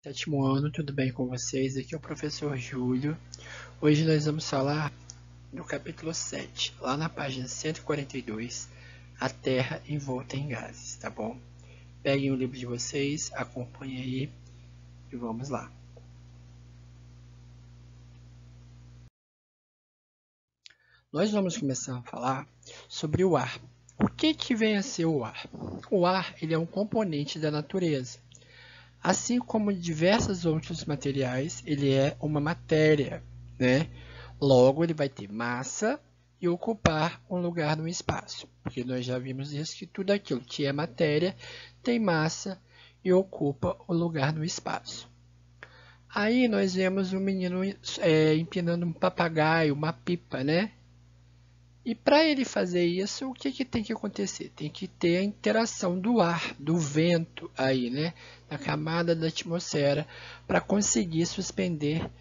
Sétimo ano, tudo bem com vocês? Aqui é o professor Júlio. Hoje nós vamos falar do capítulo 7, lá na página 142, a Terra envolta em gases, tá bom? Peguem o livro de vocês, acompanhem aí e vamos lá. Nós vamos começar a falar sobre o ar. O que vem a ser o ar? O ar ele é um componente da natureza. Assim como diversos outros materiais, ele é uma matéria, né? Logo, ele vai ter massa e ocupar um lugar no espaço, porque nós já vimos isso, que tudo aquilo que é matéria tem massa e ocupa o lugar no espaço. Aí nós vemos um menino empinando um papagaio, uma pipa, né? E para ele fazer isso, o que tem que acontecer? Tem que ter a interação do ar, do vento aí, né? Na camada da atmosfera, para conseguir suspender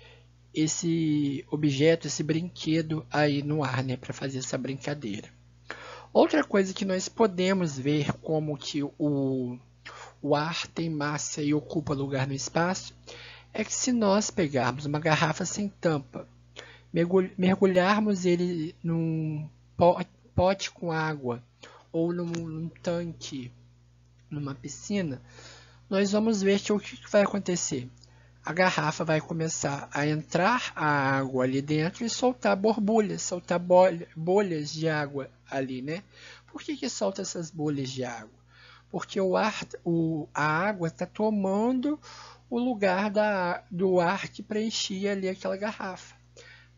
esse objeto, esse brinquedo aí no ar, né? Para fazer essa brincadeira. Outra coisa que nós podemos ver como que o ar tem massa e ocupa lugar no espaço, é que se nós pegarmos uma garrafa sem tampa, mergulharmos ele num pote com água ou num tanque, numa piscina, nós vamos ver que o que vai acontecer? A garrafa vai começar a entrar a água ali dentro e soltar borbulhas, soltar bolhas de água ali, né? Por que solta essas bolhas de água? Porque a água está tomando o lugar do ar que preenchia ali aquela garrafa.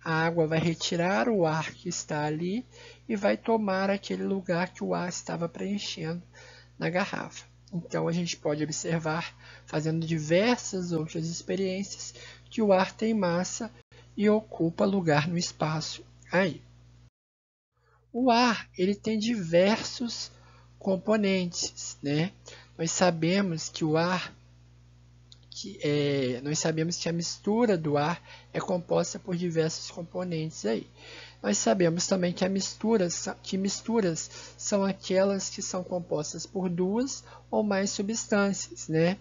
A água vai retirar o ar que está ali e vai tomar aquele lugar que o ar estava preenchendo na garrafa. Então a gente pode observar, fazendo diversas outras experiências, que o ar tem massa e ocupa lugar no espaço aí. O ar ele tem diversos componentes, né? Nós sabemos que nós sabemos que a mistura do ar é composta por diversos componentes aí. Nós sabemos também que misturas são aquelas que são compostas por duas ou mais substâncias, né?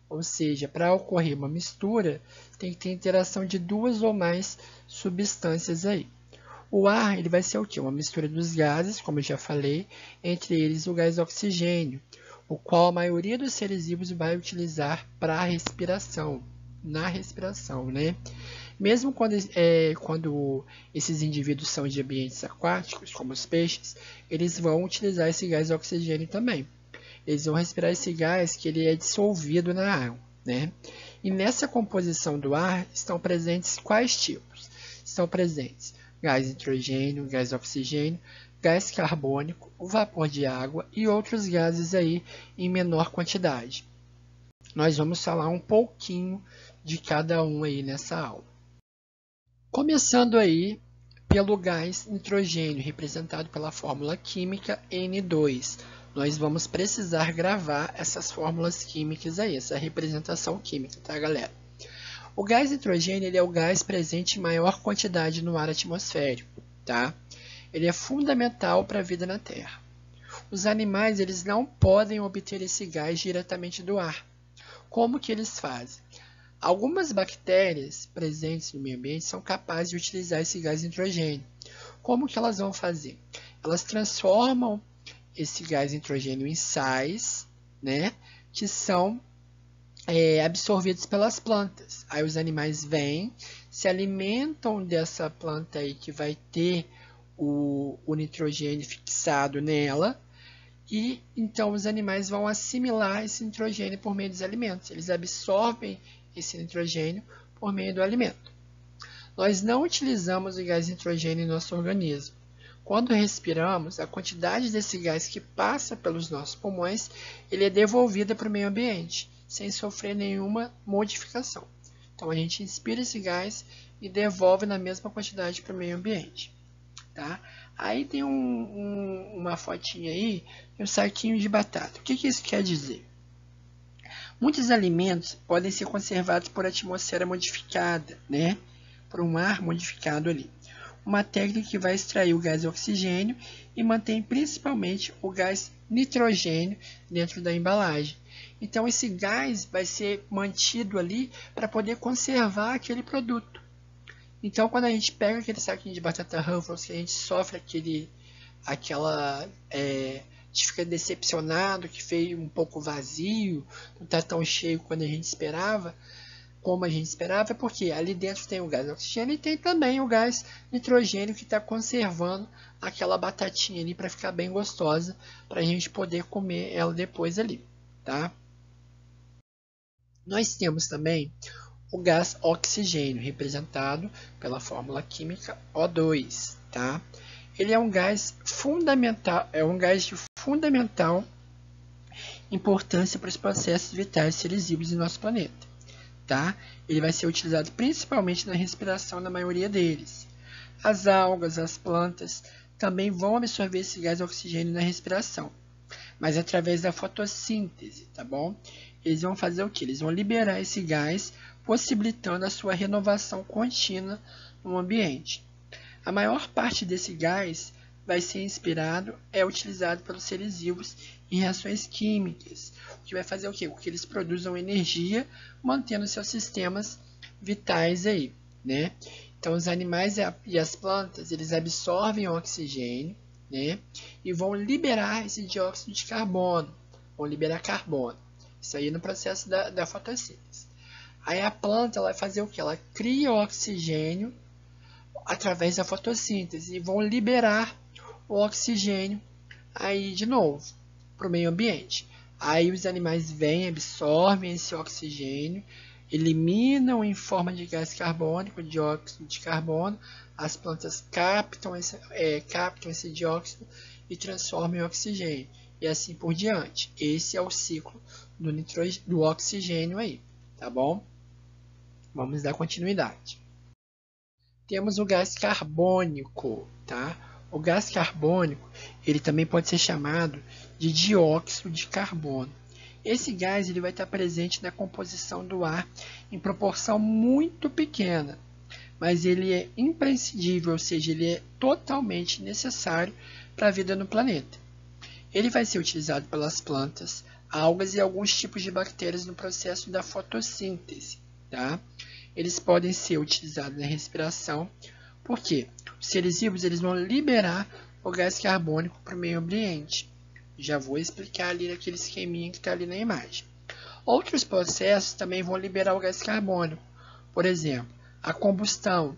Ou seja, para ocorrer uma mistura, tem que ter interação de duas ou mais substâncias aí. O ar ele vai ser o quê? Uma mistura dos gases, como eu já falei, entre eles o gás oxigênio, o qual a maioria dos seres vivos vai utilizar para a respiração, na respiração, né? Mesmo quando esses indivíduos são de ambientes aquáticos, como os peixes, eles vão utilizar esse gás oxigênio também. Eles vão respirar esse gás que ele é dissolvido na água, né? E nessa composição do ar estão presentes quais tipos? Estão presentes gás nitrogênio, gás oxigênio, gás carbônico, o vapor de água e outros gases aí em menor quantidade. Nós vamos falar um pouquinho de cada um aí nessa aula. Começando aí pelo gás nitrogênio, representado pela fórmula química N2. Nós vamos precisar gravar essas fórmulas químicas aí, essa representação química, tá, galera? O gás nitrogênio ele é o gás presente em maior quantidade no ar atmosférico, tá? Ele é fundamental para a vida na Terra. Os animais eles não podem obter esse gás diretamente do ar. Como que eles fazem? Algumas bactérias presentes no meio ambiente são capazes de utilizar esse gás nitrogênio. Como que elas vão fazer? Elas transformam esse gás nitrogênio em sais, né, que são absorvidos pelas plantas. Aí os animais vêm, se alimentam dessa planta aí que vai ter o nitrogênio fixado nela, e então os animais vão assimilar esse nitrogênio por meio dos alimentos. Eles absorvem esse nitrogênio por meio do alimento. Nós não utilizamos o gás nitrogênio em nosso organismo. Quando respiramos, a quantidade desse gás que passa pelos nossos pulmões, ele é devolvida para o meio ambiente, sem sofrer nenhuma modificação. Então a gente inspira esse gás e devolve na mesma quantidade para o meio ambiente. Tá? Aí tem uma fotinha aí, um saquinho de batata. O que isso quer dizer? Muitos alimentos podem ser conservados por atmosfera modificada, né? Por um ar modificado ali. Uma técnica que vai extrair o gás oxigênio e mantém principalmente o gás nitrogênio dentro da embalagem. Então esse gás vai ser mantido ali para poder conservar aquele produto. Então quando a gente pega aquele saquinho de batata Ruffles, que a gente sofre aquela a gente fica decepcionado, que veio um pouco vazio, não está tão cheio quando a gente esperava, como a gente esperava, é porque ali dentro tem o gás oxigênio e tem também o gás nitrogênio que está conservando aquela batatinha ali para ficar bem gostosa, para a gente poder comer ela depois ali, tá? Nós temos também o gás oxigênio, representado pela fórmula química O2, tá? Ele é um gás fundamental, de fundamental importância para os processos vitais seres vivos em nosso planeta, tá? Ele vai ser utilizado principalmente na respiração da maioria deles. As algas, as plantas também vão absorver esse gás oxigênio na respiração, mas através da fotossíntese, tá bom? Eles vão fazer o que? Eles vão liberar esse gás, possibilitando a sua renovação contínua no ambiente. A maior parte desse gás vai ser utilizado pelos seres vivos em reações químicas, o que vai fazer o quê? Que eles produzam energia, mantendo seus sistemas vitais aí, né? Então, os animais e as plantas, eles absorvem o oxigênio, né? E vão liberar esse dióxido de carbono, vão liberar carbono. Isso aí no processo da fotossíntese. Aí a planta ela vai fazer o quê? Ela cria o oxigênio através da fotossíntese e vão liberar o oxigênio aí de novo para o meio ambiente. Aí os animais vêm, absorvem esse oxigênio, eliminam em forma de gás carbônico, dióxido de carbono, as plantas captam esse dióxido e transformam em oxigênio, e assim por diante. Esse é o ciclo do oxigênio aí, tá bom? Vamos dar continuidade. Temos o gás carbônico, tá? O gás carbônico, ele também pode ser chamado de dióxido de carbono. Esse gás ele vai estar presente na composição do ar em proporção muito pequena, mas ele é imprescindível, ou seja, ele é totalmente necessário para a vida no planeta. Ele vai ser utilizado pelas plantas, algas e alguns tipos de bactérias no processo da fotossíntese, tá? Eles podem ser utilizados na respiração, porque os seres vivos eles vão liberar o gás carbônico para o meio ambiente. Já vou explicar ali naquele esqueminha que está ali na imagem. Outros processos também vão liberar o gás carbônico. Por exemplo, a combustão,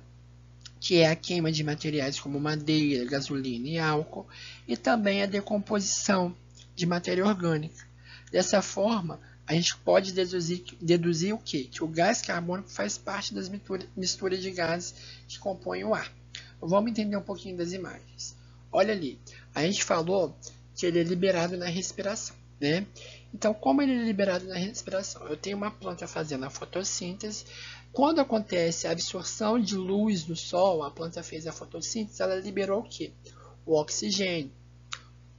que é a queima de materiais como madeira, gasolina e álcool, e também a decomposição de matéria orgânica. Dessa forma, a gente pode deduzir o quê? Que o gás carbônico faz parte das misturas de gases que compõem o ar. Vamos entender um pouquinho das imagens. Olha ali, a gente falou que ele é liberado na respiração, né? Então, como ele é liberado na respiração? Eu tenho uma planta fazendo a fotossíntese. Quando acontece a absorção de luz do sol, a planta fez a fotossíntese, ela liberou o quê? O oxigênio.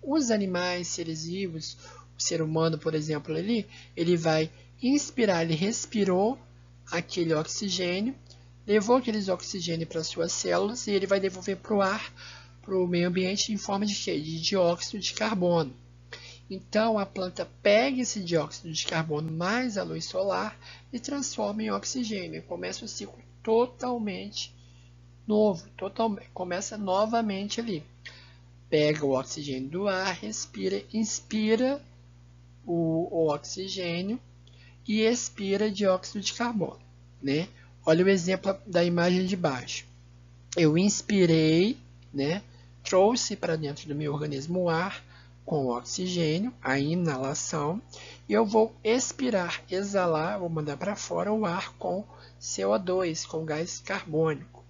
Os animais, seres vivos, o ser humano, por exemplo, ali, ele vai inspirar, ele respirou aquele oxigênio, levou aqueles oxigênio para suas células e ele vai devolver para o ar, para o meio ambiente, em forma de quê? De dióxido de carbono. Então, a planta pega esse dióxido de carbono mais a luz solar e transforma em oxigênio. E começa um ciclo totalmente novo, começa novamente ali. Pega o oxigênio do ar, respira, inspira o oxigênio e expira dióxido de carbono, né? Olha o exemplo da imagem de baixo. Eu inspirei, né? Trouxe para dentro do meu organismo o ar com oxigênio, a inalação, e eu vou expirar, exalar, vou mandar para fora o ar com CO2, com gás carbônico.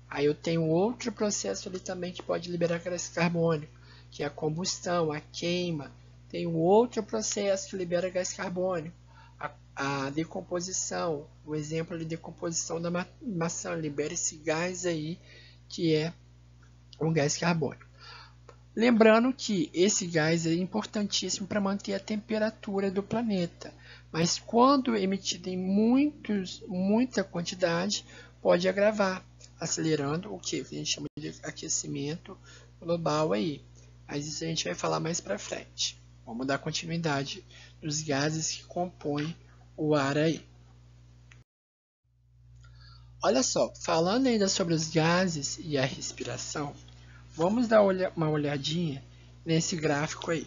Aí eu tenho outro processo ali também que pode liberar gás carbônico, que é a combustão, a queima. Tem um outro processo que libera gás carbônico, a decomposição. O exemplo de decomposição da maçã libera esse gás aí, que é um gás carbônico. Lembrando que esse gás é importantíssimo para manter a temperatura do planeta, mas quando emitido em muita quantidade, pode agravar, acelerando o que a gente chama de aquecimento global aí. Mas isso a gente vai falar mais para frente, Vamos dar continuidade dos gases que compõem o ar aí. Olha só, falando ainda sobre os gases e a respiração, vamos dar uma olhadinha nesse gráfico aí.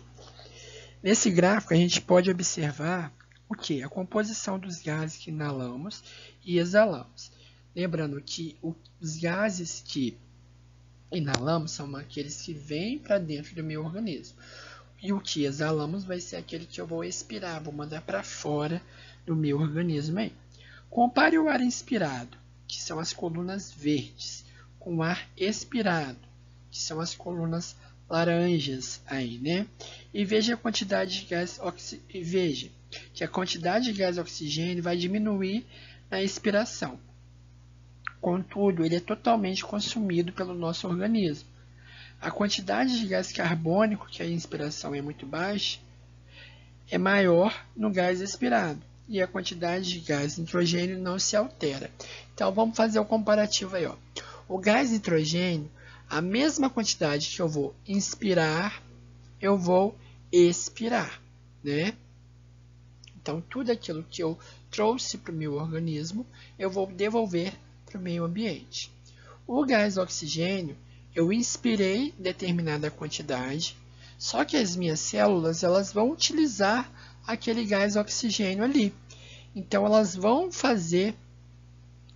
Nesse gráfico a gente pode observar o que? A composição dos gases que inalamos e exalamos. Lembrando que os gases que inalamos são aqueles que vêm para dentro do meu organismo. E o que exalamos vai ser aquele que eu vou expirar, vou mandar para fora do meu organismo aí. Compare o ar inspirado, que são as colunas verdes, com o ar expirado, que são as colunas laranjas aí, né? E veja a quantidade de gás veja que a quantidade de gás oxigênio vai diminuir na expiração. Contudo, ele é totalmente consumido pelo nosso organismo. A quantidade de gás carbônico, que a inspiração é muito baixa, é maior no gás expirado. E a quantidade de gás nitrogênio não se altera. Então, vamos fazer o comparativo aí. Ó. O gás nitrogênio, a mesma quantidade que eu vou inspirar, eu vou expirar, né? Então, tudo aquilo que eu trouxe para o meu organismo, eu vou devolver para o meio ambiente. O gás oxigênio, eu inspirei determinada quantidade, só que as minhas células elas vão utilizar aquele gás oxigênio ali. Então, elas vão fazer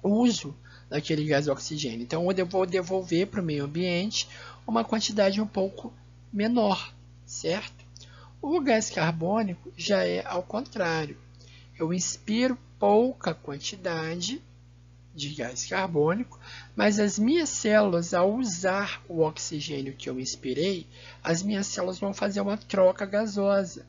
uso daquele gás oxigênio. Então, eu vou devolver para o meio ambiente uma quantidade um pouco menor, certo? O gás carbônico já é ao contrário. Eu inspiro pouca quantidade de gás carbônico, mas as minhas células, ao usar o oxigênio que eu inspirei, as minhas células vão fazer uma troca gasosa.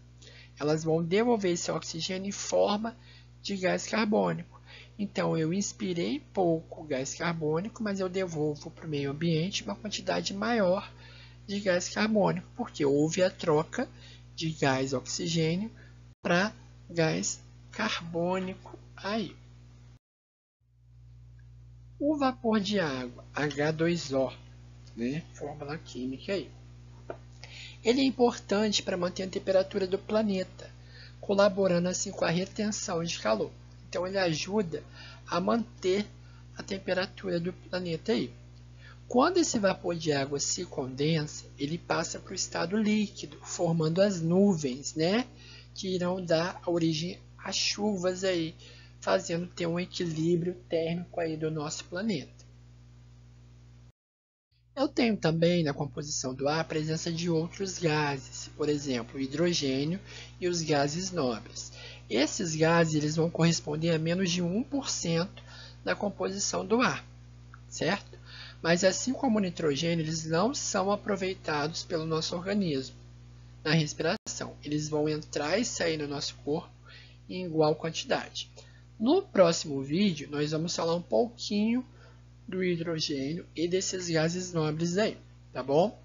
Elas vão devolver esse oxigênio em forma de gás carbônico. Então, eu inspirei pouco gás carbônico, mas eu devolvo para o meio ambiente uma quantidade maior de gás carbônico, porque houve a troca de gás oxigênio para gás carbônico aí. O vapor de água, H2O, né? Fórmula química aí. Ele é importante para manter a temperatura do planeta, colaborando assim com a retenção de calor. Então, ele ajuda a manter a temperatura do planeta aí. Quando esse vapor de água se condensa, ele passa para o estado líquido, formando as nuvens, né? Que irão dar origem a chuvas aí, fazendo ter um equilíbrio térmico aí do nosso planeta. Eu tenho também na composição do ar a presença de outros gases, por exemplo, o hidrogênio e os gases nobres. Esses gases eles vão corresponder a menos de 1% da composição do ar, certo? Mas assim como o nitrogênio, eles não são aproveitados pelo nosso organismo na respiração. Eles vão entrar e sair no nosso corpo em igual quantidade. No próximo vídeo, nós vamos falar um pouquinho do hidrogênio e desses gases nobres aí, tá bom?